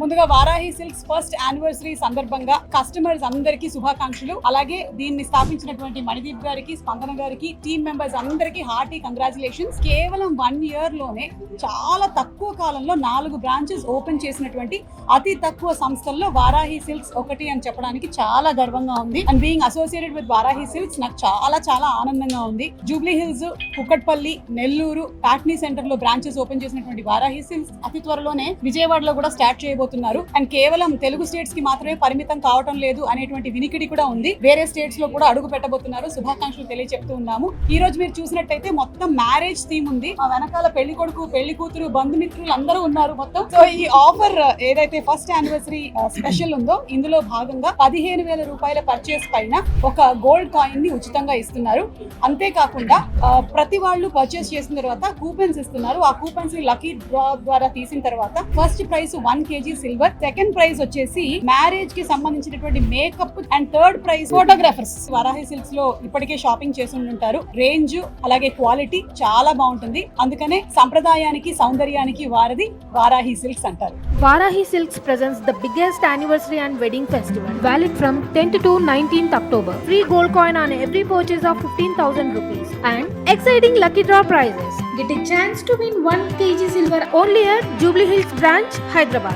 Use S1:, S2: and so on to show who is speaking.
S1: ముందుగా Varahi silks first anniversary సందర్భంగా customers అందరికీ శుభాకాంక్షలు. అలాగే దీన్ని స్థాపించినటువంటి మణిదీప్ గారికి, స్పందన గారికి, టీమ్ మెంబర్స్ అందరికీ హార్టీ కంగ్రాచులేషన్స్. కేవలం 1 year లోనే చాలా తక్కువ కాలంలో 4 బ్రాంచెస్ ఓపెన్ చేసినటువంటి అతి తక్కువ సంస్థల్లో వారాహి సిల్క్స్ ఒకటి అని చెప్పడానికి చాలా గర్వంగా ఉంది. And being associated with Varahi silks నాకు చాలా చాలా ఆనందంగా ఉంది. Jubilee hills, Kukatpally, Nellore, Patny centre లో బ్రాంచెస్ ఓపెన్ చేసినటువంటి వారాహి సిల్క్స్ అతి త్వరలోనే విజయవాడలో కూడా స్టార్ట్ చేయబోతున్నారు. అండ్ కేవలం తెలుగు స్టేట్స్ కి మాత్రమే పరిమితం కావటం లేదు అనేటువంటి వినికిడి కూడా ఉంది. వేరే స్టేట్స్ లో కూడా అడుగు పెట్టబోతున్నారు. శుభాకాంక్షలు తెలియజెప్తూ ఉన్నాము. ఈ రోజు మీరు చూసినట్టయితే మొత్తం మ్యారేజ్ థీమ్ ఉంది. మా వెనకాల పెళ్లి కొడుకు, పెళ్లి కూతురు, బంధుమిత్రులు అందరూ ఉన్నారు మొత్తం. సో ఈ ఆఫర్ ఏదైతే ఫస్ట్ యానివర్సరీ స్పెషల్ ఉందో ఇందులో భాగంగా 15,000 రూపాయల పర్చేస్ పైన ఒక గోల్డ్ కాయిన్ ని ఉచితంగా ఇస్తున్నారు. అంతేకాకుండా ప్రతి వాళ్ళు పర్చేస్ చేసిన తర్వాత కూపన్స్ ఇస్తున్నారు. ఆ కూపన్స్ ని లక్కీ డ్రా ద్వారా తీసిన తర్వాత first prize 1 kg silver, second prize వచ్చేసి మ్యారేజ్ కి సంబంధించినటువంటి makeup and third prize photographers. Varahi silks లో ఇప్పటికే షాపింగ్ చేసి ఉంటారు. రేంజ్ అలాగే క్వాలిటీ చాలా బాగుంటుంది. అందుకనే సంప్రదాయానికి సౌందర్యానికి వారధి వారాహి సిల్క్స్ అంటారు.
S2: Varahi Silks presents the biggest anniversary and wedding festival, valid from 10th to 19th October. Free gold coin on every purchase of 15,000 rupees and exciting lucky draw prizes.
S3: Get a chance to win 1 kg silver
S2: Only at Jubilee Hills branch, Hyderabad.